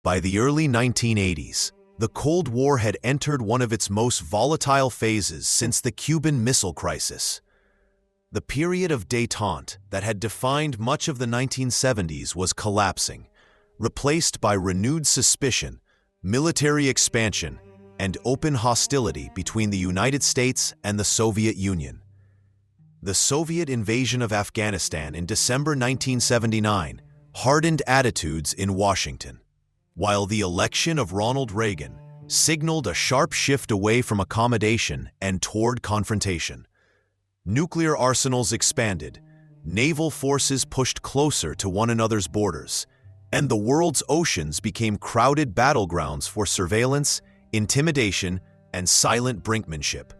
By the early 1980s, the Cold War had entered one of its most volatile phases since the Cuban Missile Crisis. The period of détente that had defined much of the 1970s was collapsing, replaced by renewed suspicion, military expansion, and open hostility between the United States and the Soviet Union. The Soviet invasion of Afghanistan in December 1979 hardened attitudes in Washington, while the election of Ronald Reagan signaled a sharp shift away from accommodation and toward confrontation. Nuclear arsenals expanded, naval forces pushed closer to one another's borders, and the world's oceans became crowded battlegrounds for surveillance, intimidation, and silent brinkmanship.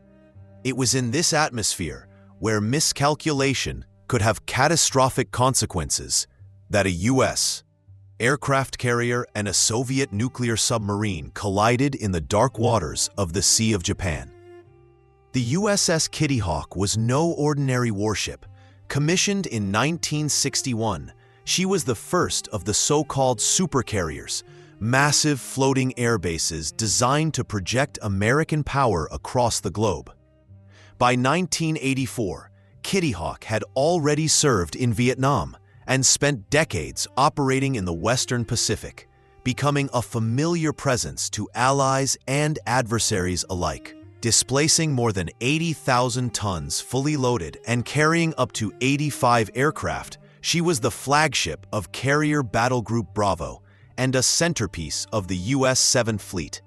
It was in this atmosphere, where miscalculation could have catastrophic consequences, that a U.S. aircraft carrier and a Soviet nuclear submarine collided in the dark waters of the Sea of Japan. The USS Kitty Hawk was no ordinary warship. Commissioned in 1961, she was the first of the so-called supercarriers, massive floating air bases designed to project American power across the globe. By 1984, Kitty Hawk had already served in Vietnam and spent decades operating in the Western Pacific, becoming a familiar presence to allies and adversaries alike. Displacing more than 80,000 tons fully loaded and carrying up to 85 aircraft, she was the flagship of Carrier Battle Group Bravo and a centerpiece of the U.S. 7th Fleet.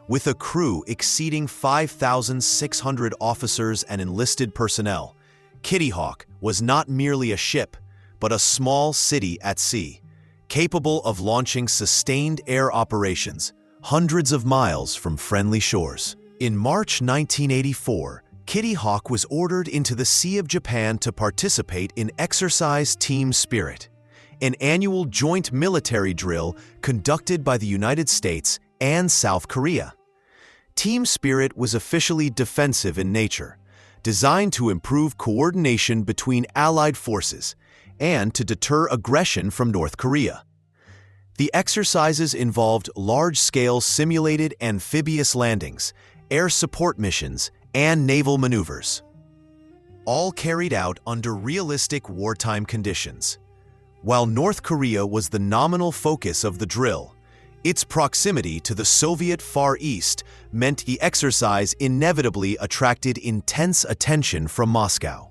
With a crew exceeding 5,600 officers and enlisted personnel, Kitty Hawk was not merely a ship, but a small city at sea, capable of launching sustained air operations hundreds of miles from friendly shores. In March 1984, Kitty Hawk was ordered into the Sea of Japan to participate in Exercise Team Spirit, an annual joint military drill conducted by the United States and South Korea. Team Spirit was officially defensive in nature, designed to improve coordination between allied forces and to deter aggression from North Korea. The exercises involved large-scale simulated amphibious landings, air support missions, and naval maneuvers, all carried out under realistic wartime conditions. While North Korea was the nominal focus of the drill, its proximity to the Soviet Far East meant the exercise inevitably attracted intense attention from Moscow.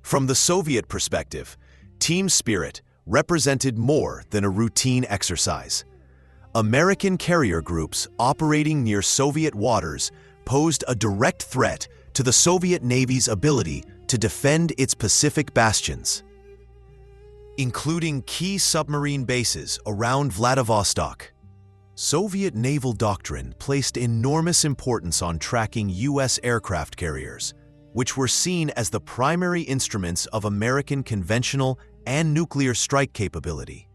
From the Soviet perspective, Team Spirit represented more than a routine exercise. American carrier groups operating near Soviet waters posed a direct threat to the Soviet Navy's ability to defend its Pacific bastions, including key submarine bases around Vladivostok. Soviet naval doctrine placed enormous importance on tracking U.S. aircraft carriers, which were seen as the primary instruments of American conventional and nuclear strike capability.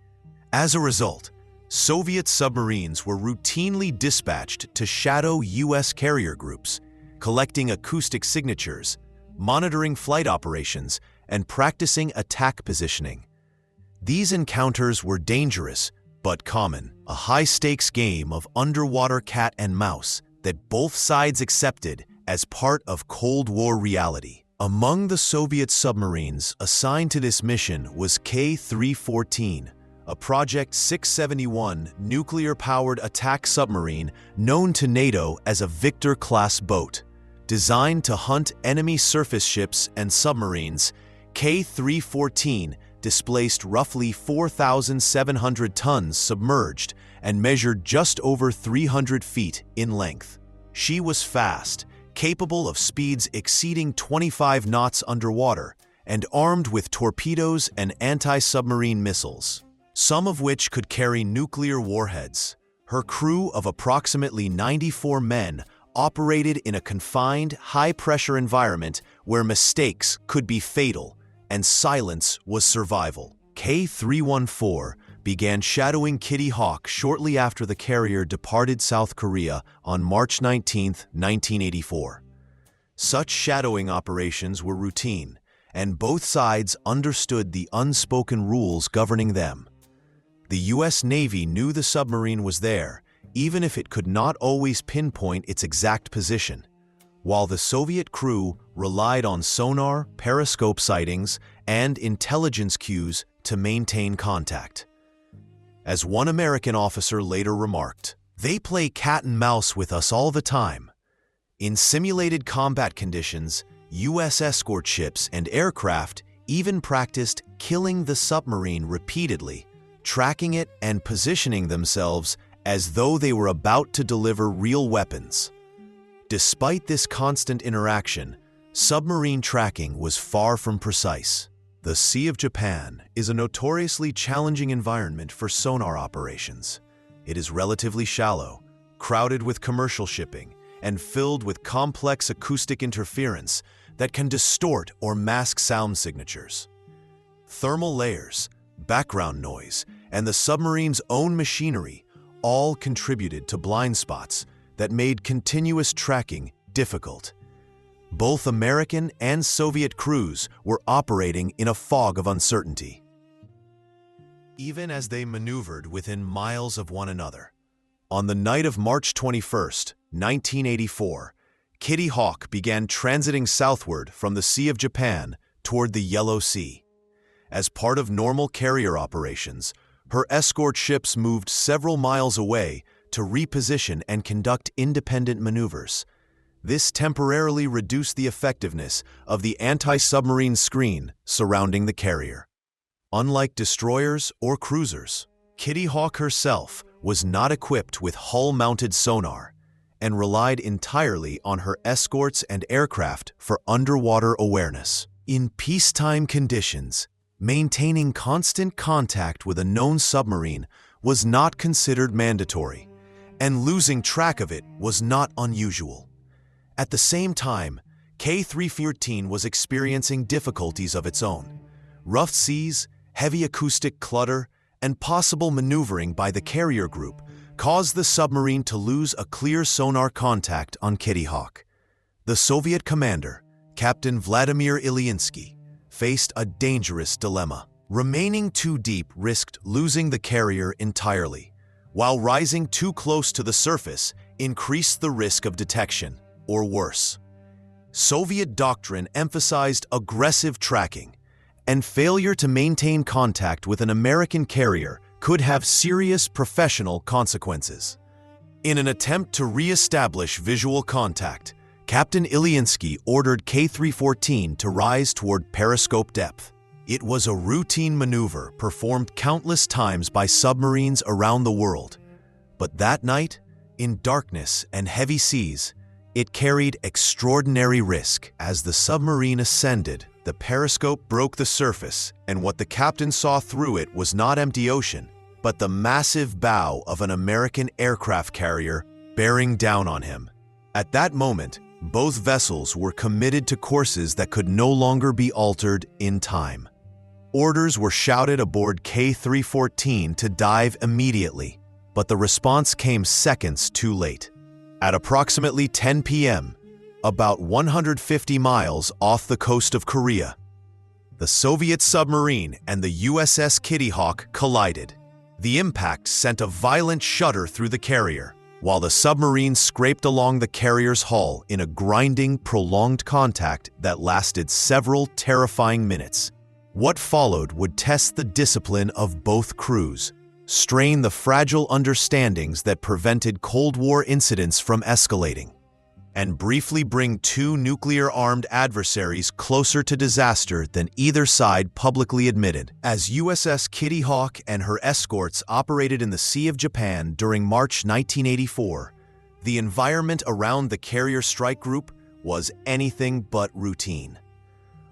As a result, Soviet submarines were routinely dispatched to shadow U.S. carrier groups, collecting acoustic signatures, monitoring flight operations, and practicing attack positioning. These encounters were dangerous but common, a high-stakes game of underwater cat and mouse that both sides accepted as part of Cold War reality. Among the Soviet submarines assigned to this mission was K-314, a Project 671 nuclear-powered attack submarine known to NATO as a Victor-class boat. Designed to hunt enemy surface ships and submarines, K-314 displaced roughly 4,700 tons submerged and measured just over 300 feet in length. She was fast, capable of speeds exceeding 25 knots underwater, and armed with torpedoes and anti-submarine missiles, some of which could carry nuclear warheads. Her crew of approximately 94 men operated in a confined, high-pressure environment where mistakes could be fatal and silence was survival. K-314 began shadowing Kitty Hawk shortly after the carrier departed South Korea on March 19, 1984. Such shadowing operations were routine, and both sides understood the unspoken rules governing them. The U.S. Navy knew the submarine was there, even if it could not always pinpoint its exact position, while the Soviet crew relied on sonar, periscope sightings, and intelligence cues to maintain contact. As one American officer later remarked, "They play cat and mouse with us all the time." In simulated combat conditions, U.S. escort ships and aircraft even practiced killing the submarine repeatedly, tracking it and positioning themselves as though they were about to deliver real weapons. Despite this constant interaction, submarine tracking was far from precise. The Sea of Japan is a notoriously challenging environment for sonar operations. It is relatively shallow, crowded with commercial shipping, and filled with complex acoustic interference that can distort or mask sound signatures. Thermal layers, background noise, and the submarine's own machinery all contributed to blind spots that made continuous tracking difficult. Both American and Soviet crews were operating in a fog of uncertainty. Even as they maneuvered within miles of one another, on the night of March 21, 1984, Kitty Hawk began transiting southward from the Sea of Japan toward the Yellow Sea. As part of normal carrier operations, her escort ships moved several miles away to reposition and conduct independent maneuvers. This temporarily reduced the effectiveness of the anti-submarine screen surrounding the carrier. Unlike destroyers or cruisers, Kitty Hawk herself was not equipped with hull-mounted sonar and relied entirely on her escorts and aircraft for underwater awareness. In peacetime conditions, maintaining constant contact with a known submarine was not considered mandatory, and losing track of it was not unusual. At the same time, K-314 was experiencing difficulties of its own. Rough seas, heavy acoustic clutter, and possible maneuvering by the carrier group caused the submarine to lose a clear sonar contact on Kitty Hawk. The Soviet commander, Captain Vladimir Ilyinsky, faced a dangerous dilemma. Remaining too deep risked losing the carrier entirely, while rising too close to the surface increased the risk of detection, or worse. Soviet doctrine emphasized aggressive tracking, and failure to maintain contact with an American carrier could have serious professional consequences. In an attempt to re-establish visual contact, Captain Ilyinsky ordered K-314 to rise toward periscope depth. It was a routine maneuver performed countless times by submarines around the world. But that night, in darkness and heavy seas, it carried extraordinary risk. As the submarine ascended, the periscope broke the surface, and what the captain saw through it was not empty ocean, but the massive bow of an American aircraft carrier bearing down on him. At that moment, both vessels were committed to courses that could no longer be altered in time. Orders were shouted aboard K-314 to dive immediately, but the response came seconds too late. At approximately 10 p.m., about 150 miles off the coast of Korea, the Soviet submarine and the USS Kitty Hawk collided. The impact sent a violent shudder through the carrier, while the submarine scraped along the carrier's hull in a grinding, prolonged contact that lasted several terrifying minutes. What followed would test the discipline of both crews, strain the fragile understandings that prevented Cold War incidents from escalating, and briefly bring two nuclear-armed adversaries closer to disaster than either side publicly admitted. As USS Kitty Hawk and her escorts operated in the Sea of Japan during March 1984, the environment around the carrier strike group was anything but routine.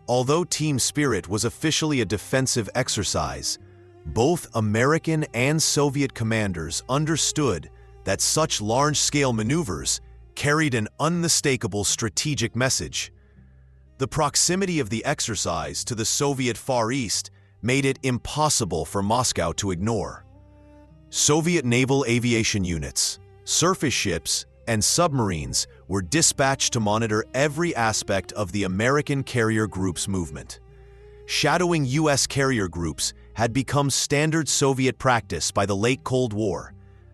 Although Team Spirit was officially a defensive exercise, both American and Soviet commanders understood that such large-scale maneuvers carried an unmistakable strategic message. The proximity of the exercise to the Soviet Far East made it impossible for Moscow to ignore. Soviet naval aviation units, surface ships, and submarines were dispatched to monitor every aspect of the American carrier group's movement. Shadowing U.S. carrier groups had become standard Soviet practice by the late Cold War,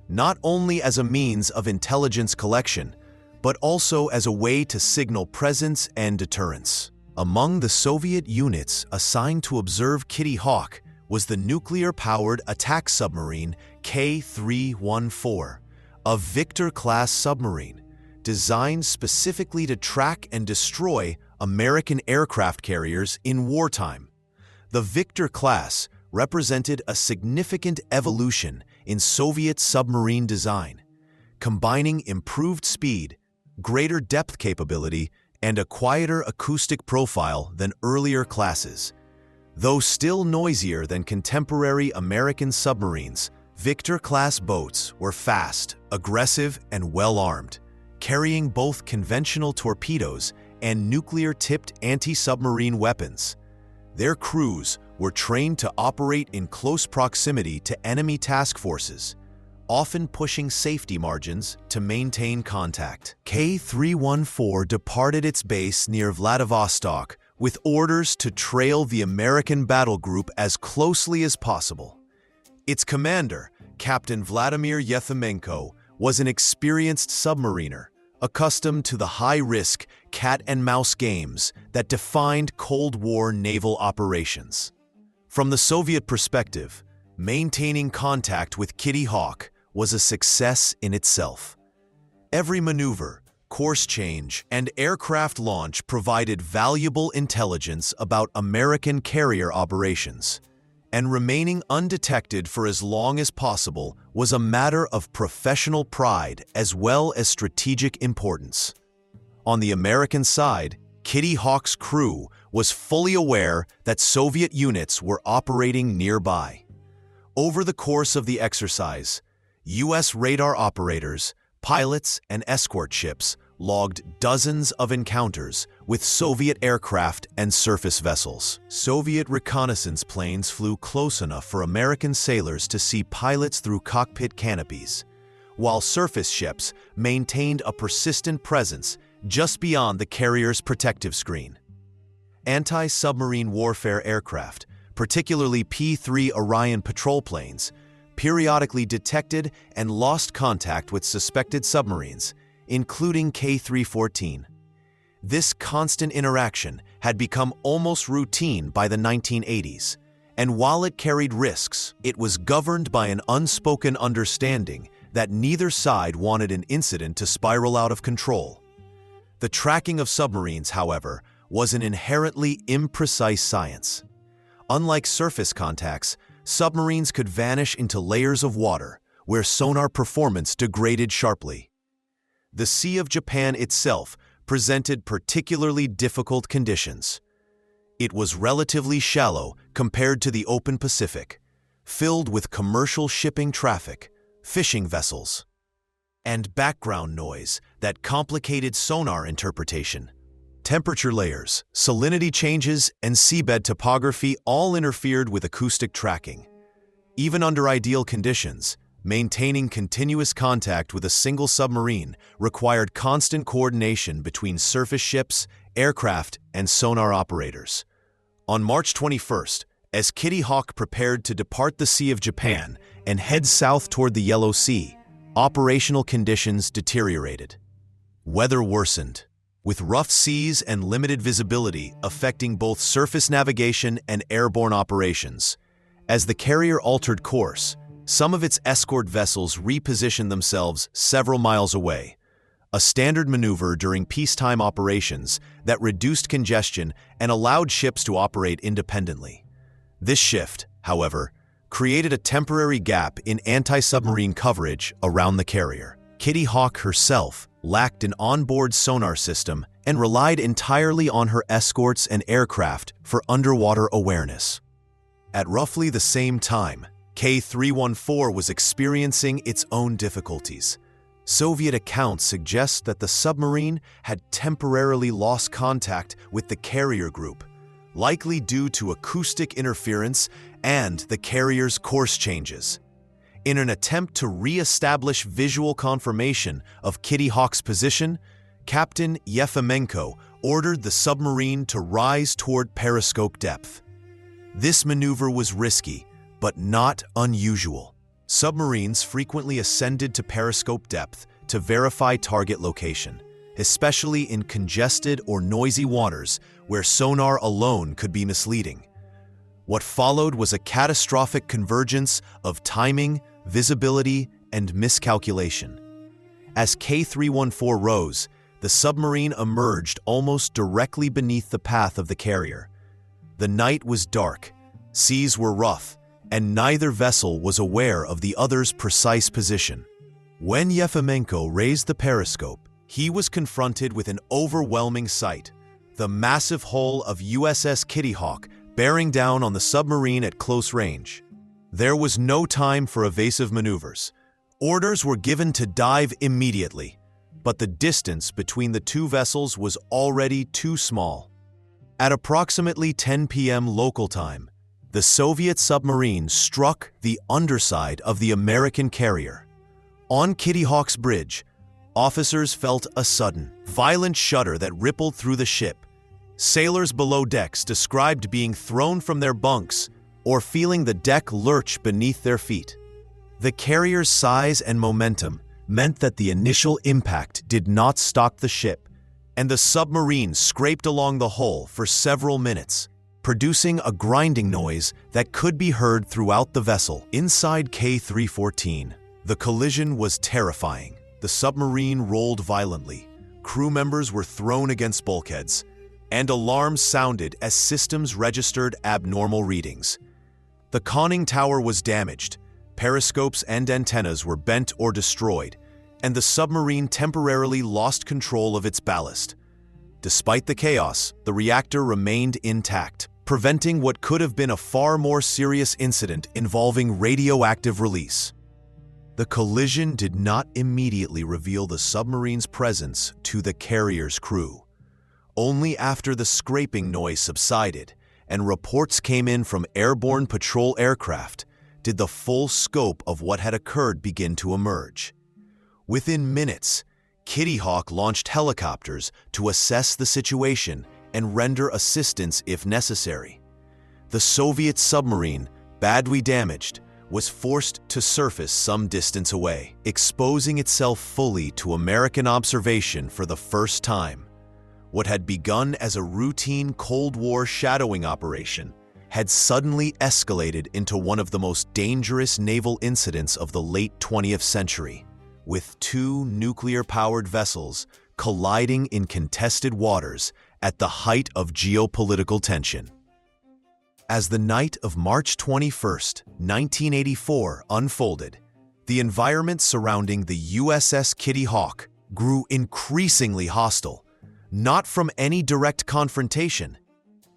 not only as a means of intelligence collection, but also as a way to signal presence and deterrence. Among the Soviet units assigned to observe Kitty Hawk was the nuclear-powered attack submarine K-314, a Victor-class submarine designed specifically to track and destroy American aircraft carriers in wartime. The Victor class represented a significant evolution in Soviet submarine design, combining improved speed, greater depth capability, and a quieter acoustic profile than earlier classes. Though still noisier than contemporary American submarines, Victor-class boats were fast, aggressive, and well-armed, carrying both conventional torpedoes and nuclear-tipped anti-submarine weapons. Their crews were trained to operate in close proximity to enemy task forces, often pushing safety margins to maintain contact. K-314 departed its base near Vladivostok with orders to trail the American battle group as closely as possible. Its commander, Captain Vladimir Yefimenko, was an experienced submariner, accustomed to the high-risk cat-and-mouse games that defined Cold War naval operations. From the Soviet perspective, maintaining contact with Kitty Hawk was a success in itself. Every maneuver, course change, and aircraft launch provided valuable intelligence about American carrier operations, and remaining undetected for as long as possible was a matter of professional pride as well as strategic importance. On the American side, Kitty Hawk's crew was fully aware that Soviet units were operating nearby. Over the course of the exercise, U.S. radar operators, pilots, and escort ships logged dozens of encounters with Soviet aircraft and surface vessels. Soviet reconnaissance planes flew close enough for American sailors to see pilots through cockpit canopies, while surface ships maintained a persistent presence just beyond the carrier's protective screen. Anti-submarine warfare aircraft, particularly P-3 Orion patrol planes, periodically detected and lost contact with suspected submarines, including K-314. This constant interaction had become almost routine by the 1980s, and while it carried risks, it was governed by an unspoken understanding that neither side wanted an incident to spiral out of control. The tracking of submarines, however, was an inherently imprecise science. Unlike surface contacts, submarines could vanish into layers of water, where sonar performance degraded sharply. The Sea of Japan itself presented particularly difficult conditions. It was relatively shallow compared to the open Pacific, filled with commercial shipping traffic, fishing vessels, and background noise that complicated sonar interpretation. Temperature layers, salinity changes, and seabed topography all interfered with acoustic tracking. Even under ideal conditions, maintaining continuous contact with a single submarine required constant coordination between surface ships, aircraft, and sonar operators. On March 21st, as Kitty Hawk prepared to depart the Sea of Japan and head south toward the Yellow Sea, operational conditions deteriorated. Weather worsened, with rough seas and limited visibility affecting both surface navigation and airborne operations. As the carrier altered course, some of its escort vessels repositioned themselves several miles away, a standard maneuver during peacetime operations that reduced congestion and allowed ships to operate independently. This shift, however, created a temporary gap in anti-submarine coverage around the carrier. Kitty Hawk herself lacked an onboard sonar system and relied entirely on her escorts and aircraft for underwater awareness. At roughly the same time, K-314 was experiencing its own difficulties. Soviet accounts suggest that the submarine had temporarily lost contact with the carrier group, likely due to acoustic interference and the carrier's course changes. In an attempt to re-establish visual confirmation of Kitty Hawk's position, Captain Yefimenko ordered the submarine to rise toward periscope depth. This maneuver was risky, but not unusual. Submarines frequently ascended to periscope depth to verify target location, especially in congested or noisy waters where sonar alone could be misleading. What followed was a catastrophic convergence of timing, visibility, and miscalculation. As K-314 rose, the submarine emerged almost directly beneath the path of the carrier. The night was dark, seas were rough, and neither vessel was aware of the other's precise position. When Yefimenko raised the periscope, he was confronted with an overwhelming sight: the massive hull of USS Kitty Hawk bearing down on the submarine at close range. There was no time for evasive maneuvers. Orders were given to dive immediately, but the distance between the two vessels was already too small. At approximately 10 p.m. local time, the Soviet submarine struck the underside of the American carrier. On Kitty Hawk's bridge, officers felt a sudden, violent shudder that rippled through the ship. Sailors below decks described being thrown from their bunks or feeling the deck lurch beneath their feet. The carrier's size and momentum meant that the initial impact did not stop the ship, and the submarine scraped along the hull for several minutes, producing a grinding noise that could be heard throughout the vessel. Inside K-314, the collision was terrifying. The submarine rolled violently, crew members were thrown against bulkheads, and alarms sounded as systems registered abnormal readings. The conning tower was damaged, periscopes and antennas were bent or destroyed, and the submarine temporarily lost control of its ballast. Despite the chaos, the reactor remained intact, preventing what could have been a far more serious incident involving radioactive release. The collision did not immediately reveal the submarine's presence to the carrier's crew. Only after the scraping noise subsided and reports came in from airborne patrol aircraft did the full scope of what had occurred begin to emerge. Within minutes, Kitty Hawk launched helicopters to assess the situation and render assistance if necessary. The Soviet submarine, badly damaged, was forced to surface some distance away, exposing itself fully to American observation for the first time. What had begun as a routine Cold War shadowing operation had suddenly escalated into one of the most dangerous naval incidents of the late 20th century, with two nuclear-powered vessels colliding in contested waters at the height of geopolitical tension. As the night of March 21, 1984 unfolded, the environment surrounding the USS Kitty Hawk grew increasingly hostile, not from any direct confrontation,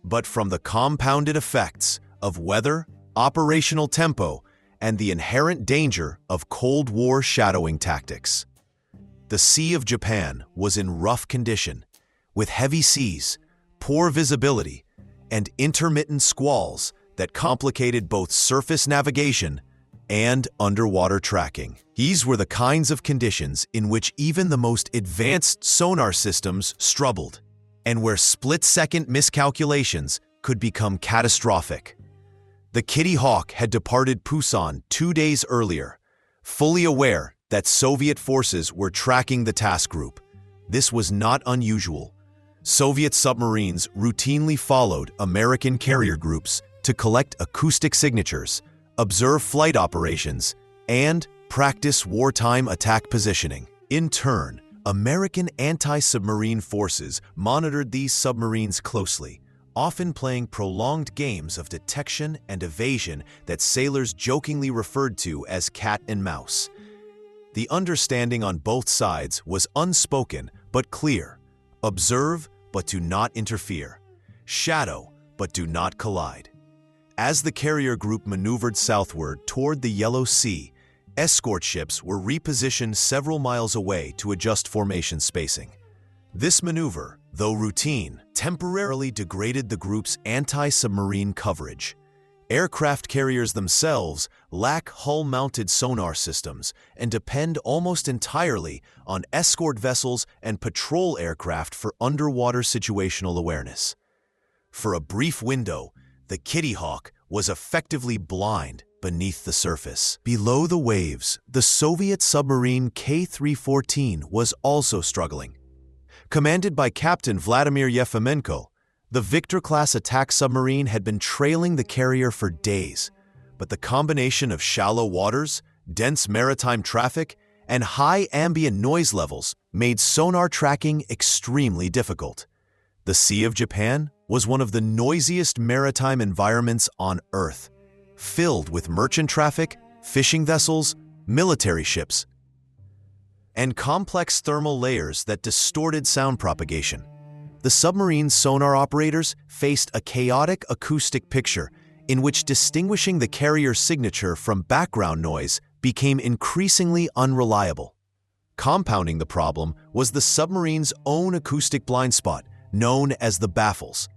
but from the compounded effects of weather, operational tempo, and the inherent danger of Cold War shadowing tactics. The Sea of Japan was in rough condition, with heavy seas, poor visibility, and intermittent squalls that complicated both surface navigation and underwater tracking. These were the kinds of conditions in which even the most advanced sonar systems struggled, and where split-second miscalculations could become catastrophic. The Kitty Hawk had departed Pusan 2 days earlier, fully aware that Soviet forces were tracking the task group. This was not unusual. Soviet submarines routinely followed American carrier groups to collect acoustic signatures, observe flight operations, and practice wartime attack positioning. In turn, American anti-submarine forces monitored these submarines closely, often playing prolonged games of detection and evasion that sailors jokingly referred to as cat and mouse. The understanding on both sides was unspoken but clear. Observe, but do not interfere. Shadow, but do not collide. As the carrier group maneuvered southward toward the Yellow Sea, escort ships were repositioned several miles away to adjust formation spacing. This maneuver, though routine, temporarily degraded the group's anti-submarine coverage. Aircraft carriers themselves lack hull-mounted sonar systems and depend almost entirely on escort vessels and patrol aircraft for underwater situational awareness. For a brief window, The Kitty Hawk was effectively blind beneath the surface. Below the waves, the Soviet submarine K-314 was also struggling. Commanded by Captain Vladimir Yefimenko, the Victor-class attack submarine had been trailing the carrier for days, but the combination of shallow waters, dense maritime traffic, and high ambient noise levels made sonar tracking extremely difficult. The Sea of Japan was one of the noisiest maritime environments on Earth, filled with merchant traffic, fishing vessels, military ships, and complex thermal layers that distorted sound propagation. The submarine's sonar operators faced a chaotic acoustic picture in which distinguishing the carrier's signature from background noise became increasingly unreliable. Compounding the problem was the submarine's own acoustic blind spot, known as the baffles.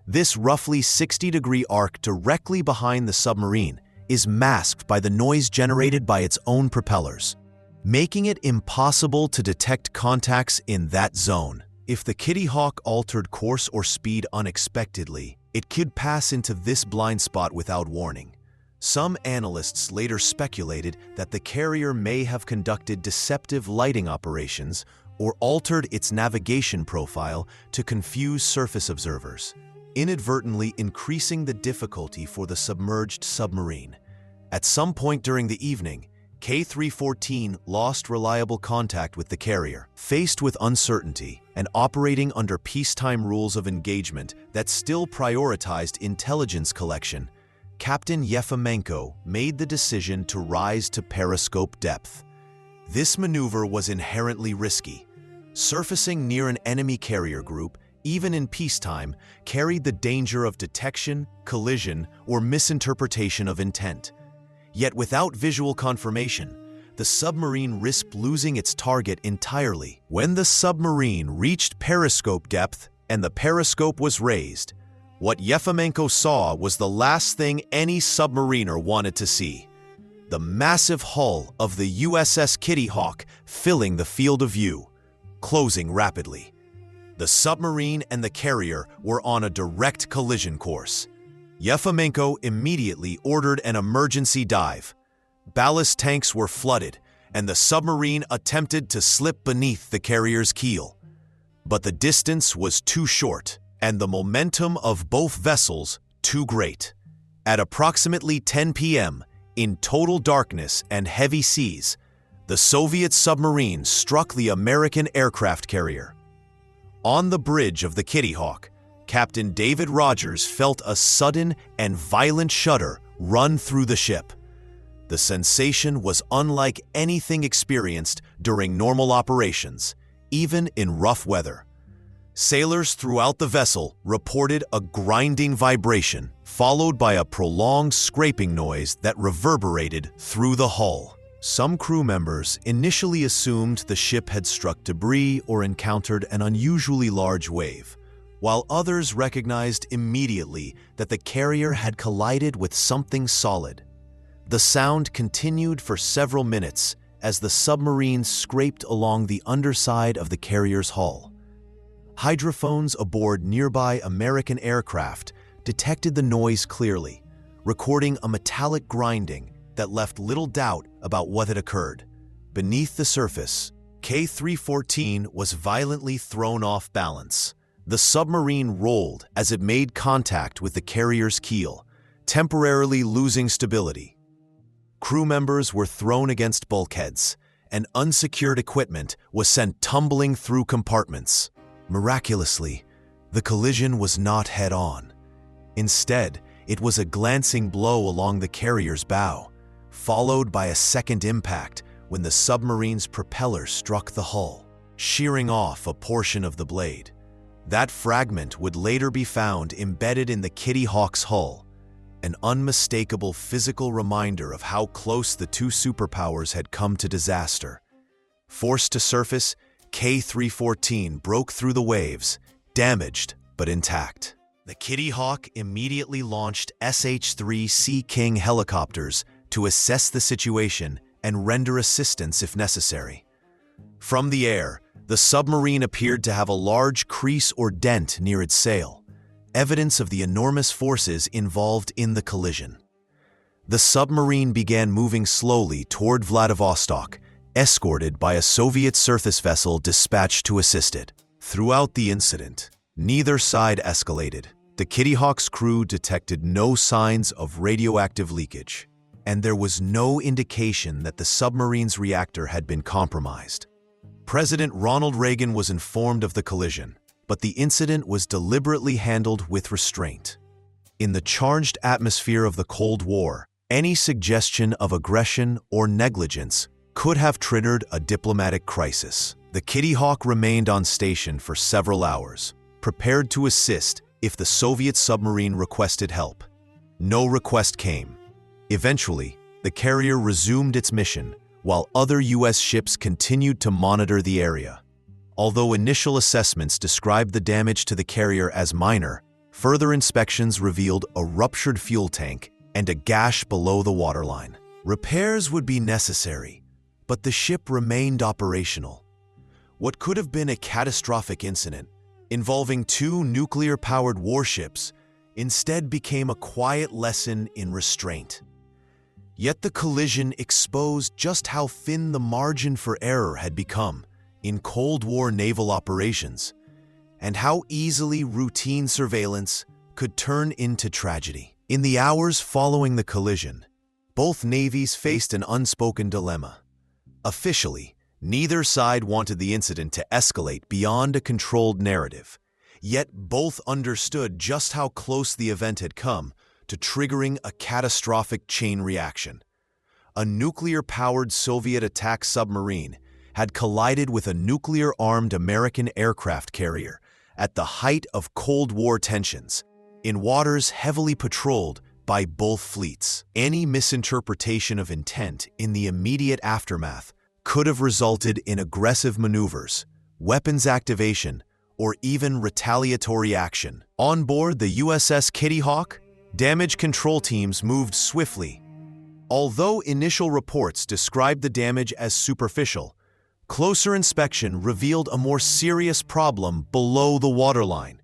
This roughly 60-degree arc directly behind the submarine is masked by the noise generated by its own propellers, making it impossible to detect contacts in that zone. If the Kitty Hawk altered course or speed unexpectedly, it could pass into this blind spot without warning. Some analysts later speculated that the carrier may have conducted deceptive lighting operations or altered its navigation profile to confuse surface observers, inadvertently increasing the difficulty for the submerged submarine. At some point during the evening, K-314 lost reliable contact with the carrier. Faced with uncertainty and operating under peacetime rules of engagement that still prioritized intelligence collection, Captain Yefimenko made the decision to rise to periscope depth. This maneuver was inherently risky. Surfacing near an enemy carrier group, even in peacetime, carried the danger of detection, collision, or misinterpretation of intent. Yet without visual confirmation, the submarine risked losing its target entirely. When the submarine reached periscope depth and the periscope was raised, what Yefimenko saw was the last thing any submariner wanted to see: the massive hull of the USS Kitty Hawk filling the field of view, closing rapidly. The submarine and the carrier were on a direct collision course. Yefimenko immediately ordered an emergency dive. Ballast tanks were flooded, and the submarine attempted to slip beneath the carrier's keel. But the distance was too short, and the momentum of both vessels too great. At approximately 10 p.m., in total darkness and heavy seas, the Soviet submarine struck the American aircraft carrier. On the bridge of the Kitty Hawk, Captain David Rogers felt a sudden and violent shudder run through the ship. The sensation was unlike anything experienced during normal operations, even in rough weather. Sailors throughout the vessel reported a grinding vibration, followed by a prolonged scraping noise that reverberated through the hull. Some crew members initially assumed the ship had struck debris or encountered an unusually large wave, while others recognized immediately that the carrier had collided with something solid. The sound continued for several minutes as the submarine scraped along the underside of the carrier's hull. Hydrophones aboard nearby American aircraft detected the noise clearly, recording a metallic grinding that left little doubt about what had occurred. Beneath the surface, K-314 was violently thrown off balance. The submarine rolled as it made contact with the carrier's keel, temporarily losing stability. Crew members were thrown against bulkheads, and unsecured equipment was sent tumbling through compartments. Miraculously, the collision was not head-on. Instead, it was a glancing blow along the carrier's bow, followed by a second impact when the submarine's propeller struck the hull, shearing off a portion of the blade. That fragment would later be found embedded in the Kitty Hawk's hull, an unmistakable physical reminder of how close the two superpowers had come to disaster. Forced to surface, K-314 broke through the waves, damaged but intact. The Kitty Hawk immediately launched SH-3 Sea King helicopters to assess the situation and render assistance if necessary. From the air, the submarine appeared to have a large crease or dent near its sail, evidence of the enormous forces involved in the collision. The submarine began moving slowly toward Vladivostok, escorted by a Soviet surface vessel dispatched to assist it. Throughout the incident, neither side escalated. The Kitty Hawk's crew detected no signs of radioactive leakage, and there was no indication that the submarine's reactor had been compromised. President Ronald Reagan was informed of the collision, but the incident was deliberately handled with restraint. In the charged atmosphere of the Cold War, any suggestion of aggression or negligence could have triggered a diplomatic crisis. The Kitty Hawk remained on station for several hours, prepared to assist if the Soviet submarine requested help. No request came. Eventually, the carrier resumed its mission, while other U.S. ships continued to monitor the area. Although initial assessments described the damage to the carrier as minor, further inspections revealed a ruptured fuel tank and a gash below the waterline. Repairs would be necessary, but the ship remained operational. What could have been a catastrophic incident involving two nuclear-powered warships instead became a quiet lesson in restraint. Yet the collision exposed just how thin the margin for error had become in Cold War naval operations, and how easily routine surveillance could turn into tragedy. In the hours following the collision, both navies faced an unspoken dilemma. Officially, neither side wanted the incident to escalate beyond a controlled narrative, yet both understood just how close the event had come to triggering a catastrophic chain reaction. A nuclear-powered Soviet attack submarine had collided with a nuclear-armed American aircraft carrier at the height of Cold War tensions, in waters heavily patrolled by both fleets. Any misinterpretation of intent in the immediate aftermath could have resulted in aggressive maneuvers, weapons activation, or even retaliatory action. On board the USS Kitty Hawk, damage control teams moved swiftly. Although initial reports described the damage as superficial, closer inspection revealed a more serious problem below the waterline.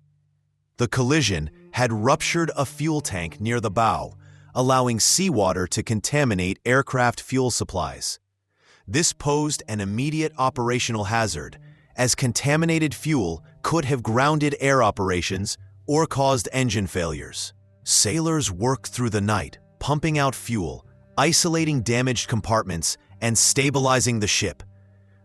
The collision had ruptured a fuel tank near the bow, allowing seawater to contaminate aircraft fuel supplies. This posed an immediate operational hazard, as contaminated fuel could have grounded air operations or caused engine failures. Sailors worked through the night, pumping out fuel, isolating damaged compartments, and stabilizing the ship.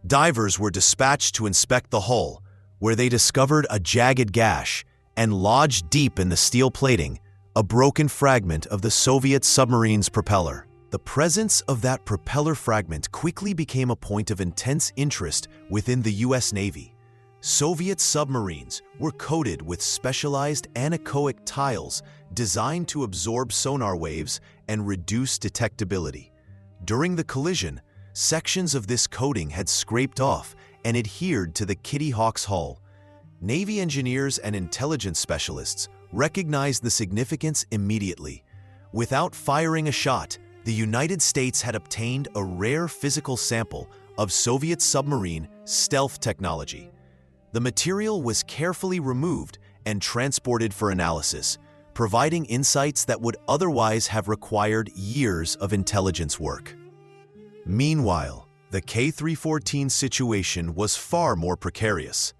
Divers were dispatched to inspect the hull, where they discovered a jagged gash and lodged deep in the steel plating a broken fragment of the Soviet submarine's propeller. The presence of that propeller fragment quickly became a point of intense interest within the U.S. Navy. Soviet submarines were coated with specialized anechoic tiles designed to absorb sonar waves and reduce detectability. During the collision, sections of this coating had scraped off and adhered to the Kitty Hawk's hull. Navy engineers and intelligence specialists recognized the significance immediately. Without firing a shot, the United States had obtained a rare physical sample of Soviet submarine stealth technology. The material was carefully removed and transported for analysis, providing insights that would otherwise have required years of intelligence work. Meanwhile, the K-314 situation was far more precarious.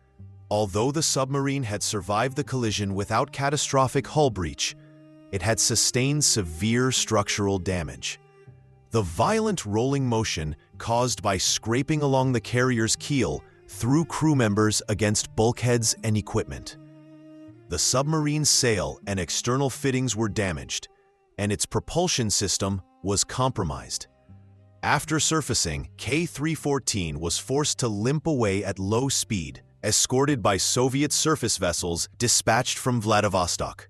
Although the submarine had survived the collision without catastrophic hull breach, it had sustained severe structural damage. The violent rolling motion caused by scraping along the carrier's keel threw crew members against bulkheads and equipment. The submarine's sail and external fittings were damaged, and its propulsion system was compromised. After surfacing, K-314 was forced to limp away at low speed, escorted by Soviet surface vessels dispatched from Vladivostok.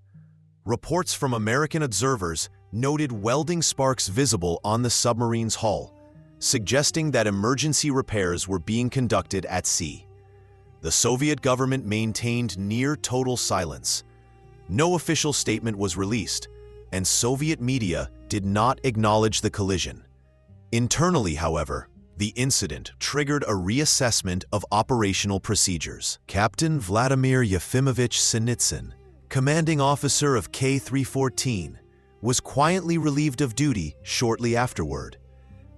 Reports from American observers noted welding sparks visible on the submarine's hull, suggesting that emergency repairs were being conducted at sea. The Soviet government maintained near-total silence. No official statement was released, and Soviet media did not acknowledge the collision. Internally, however, the incident triggered a reassessment of operational procedures. Captain Vladimir Yefimovich Sinitsyn, commanding officer of K-314, was quietly relieved of duty shortly afterward.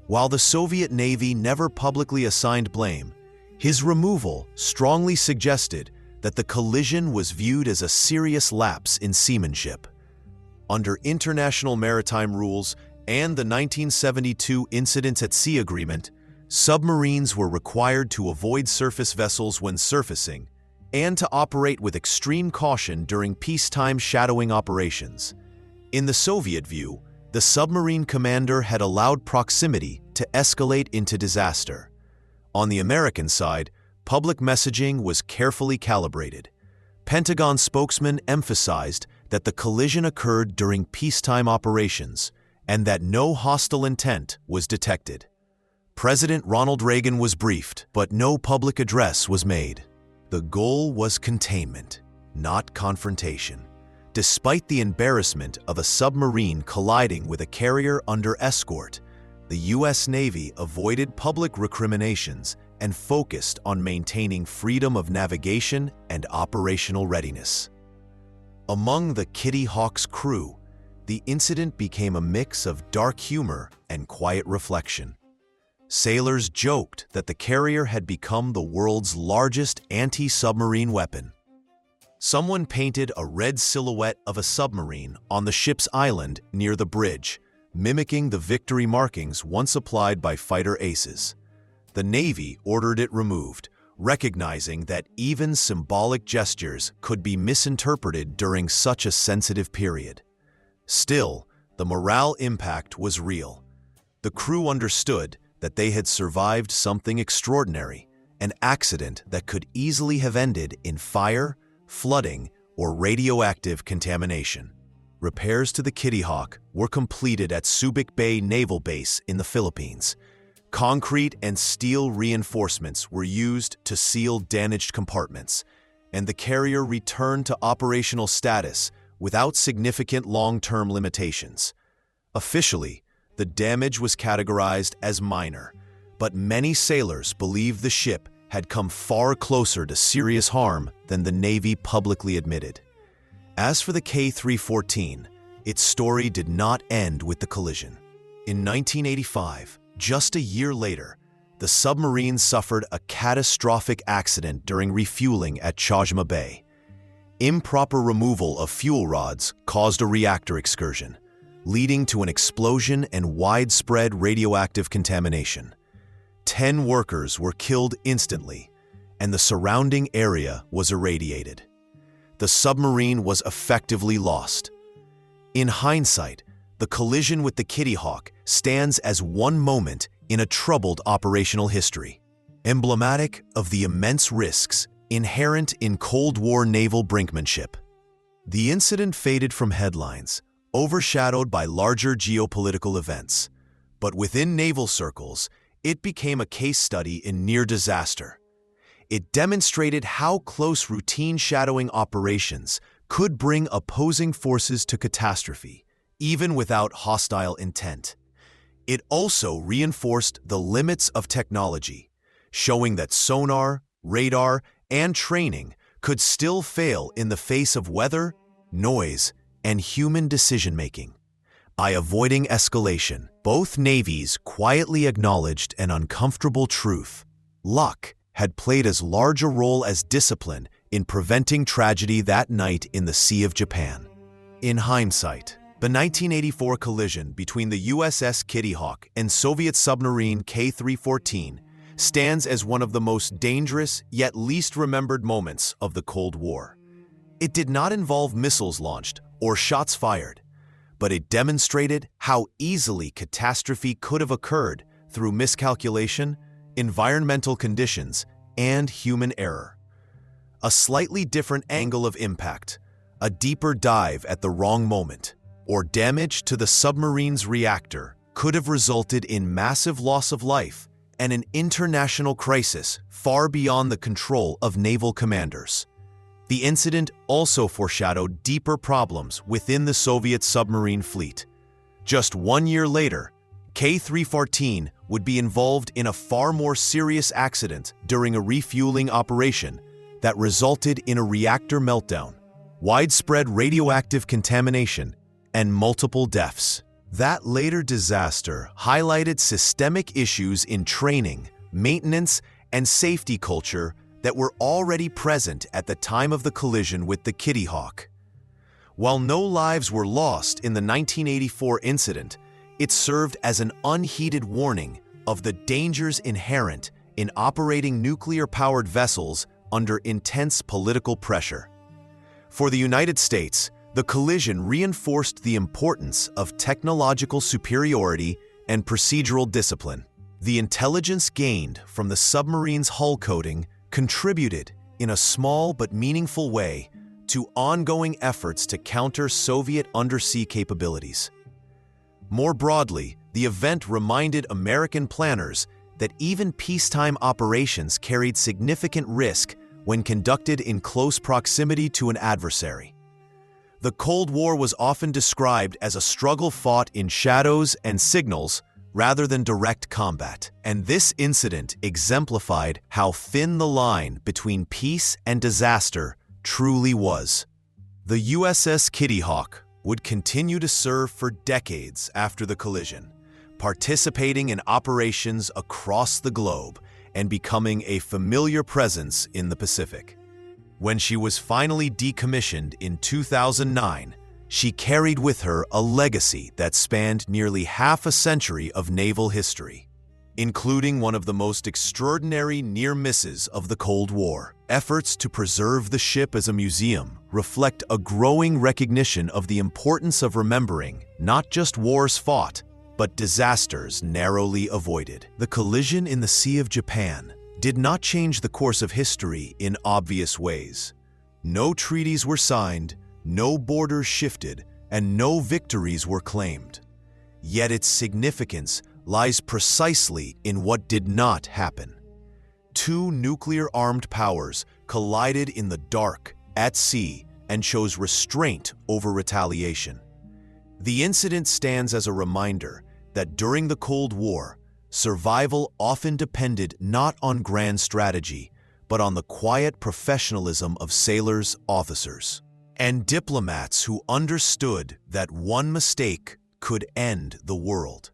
While the Soviet Navy never publicly assigned blame, his removal strongly suggested that the collision was viewed as a serious lapse in seamanship. Under international maritime rules and the 1972 Incidents at Sea Agreement, submarines were required to avoid surface vessels when surfacing and to operate with extreme caution during peacetime shadowing operations. In the Soviet view, the submarine commander had allowed proximity to escalate into disaster. On the American side, public messaging was carefully calibrated. Pentagon spokesman emphasized that the collision occurred during peacetime operations and that no hostile intent was detected. President Ronald Reagan was briefed, but no public address was made. The goal was containment, not confrontation. Despite the embarrassment of a submarine colliding with a carrier under escort, the U.S. Navy avoided public recriminations and focused on maintaining freedom of navigation and operational readiness. Among the Kitty Hawk's crew, the incident became a mix of dark humor and quiet reflection. Sailors joked that the carrier had become the world's largest anti-submarine weapon. Someone painted a red silhouette of a submarine on the ship's island near the bridge, mimicking the victory markings once applied by fighter aces. The Navy ordered it removed, recognizing that even symbolic gestures could be misinterpreted during such a sensitive period. Still, the morale impact was real. The crew understood that they had survived something extraordinary, an accident that could easily have ended in fire, flooding, or radioactive contamination. Repairs to the Kitty Hawk were completed at Subic Bay Naval Base in the Philippines. Concrete and steel reinforcements were used to seal damaged compartments, and the carrier returned to operational status without significant long-term limitations. Officially, the damage was categorized as minor, but many sailors believed the ship had come far closer to serious harm than the Navy publicly admitted. As for the K-314, its story did not end with the collision. In 1985, just a year later, the submarine suffered a catastrophic accident during refueling at Chajma Bay. Improper removal of fuel rods caused a reactor excursion, leading to an explosion and widespread radioactive contamination. 10 workers were killed instantly, and the surrounding area was irradiated. The submarine was effectively lost. In hindsight, the collision with the Kitty Hawk stands as one moment in a troubled operational history, emblematic of the immense risks inherent in Cold War naval brinkmanship. The incident faded from headlines, overshadowed by larger geopolitical events, but within naval circles, it became a case study in near disaster. It demonstrated how close routine shadowing operations could bring opposing forces to catastrophe, even without hostile intent. It also reinforced the limits of technology, showing that sonar, radar, and training could still fail in the face of weather, noise, and human decision-making. By avoiding escalation, both navies quietly acknowledged an uncomfortable truth. Luck had played as large a role as discipline in preventing tragedy that night in the Sea of Japan. In hindsight, the 1984 collision between the USS Kitty Hawk and Soviet submarine K-314 stands as one of the most dangerous yet least remembered moments of the Cold War. It did not involve missiles launched or shots fired, but it demonstrated how easily catastrophe could have occurred through miscalculation, environmental conditions, and human error. A slightly different angle of impact, a deeper dive at the wrong moment, or damage to the submarine's reactor could have resulted in massive loss of life and an international crisis far beyond the control of naval commanders. The incident also foreshadowed deeper problems within the Soviet submarine fleet. Just 1 year later, K-314 would be involved in a far more serious accident during a refueling operation that resulted in a reactor meltdown. widespread radioactive contamination, and multiple deaths. That later disaster highlighted systemic issues in training, maintenance, and safety culture that were already present at the time of the collision with the Kitty Hawk. While no lives were lost in the 1984 incident, it served as an unheeded warning of the dangers inherent in operating nuclear-powered vessels under intense political pressure. For the United States, the collision reinforced the importance of technological superiority and procedural discipline. The intelligence gained from the submarine's hull coating contributed, in a small but meaningful way, to ongoing efforts to counter Soviet undersea capabilities. More broadly, the event reminded American planners that even peacetime operations carried significant risk when conducted in close proximity to an adversary. The Cold War was often described as a struggle fought in shadows and signals rather than direct combat, and this incident exemplified how thin the line between peace and disaster truly was. The USS Kitty Hawk would continue to serve for decades after the collision, participating in operations across the globe and becoming a familiar presence in the Pacific. When she was finally decommissioned in 2009, she carried with her a legacy that spanned nearly half a century of naval history, including one of the most extraordinary near misses of the Cold War. Efforts to preserve the ship as a museum reflect a growing recognition of the importance of remembering not just wars fought, but disasters narrowly avoided. The collision in the Sea of Japan did not change the course of history in obvious ways. No treaties were signed, no borders shifted, and no victories were claimed. Yet its significance lies precisely in what did not happen. Two nuclear-armed powers collided in the dark, at sea, and chose restraint over retaliation. The incident stands as a reminder that during the Cold War, survival often depended not on grand strategy, but on the quiet professionalism of sailors, officers, and diplomats who understood that one mistake could end the world.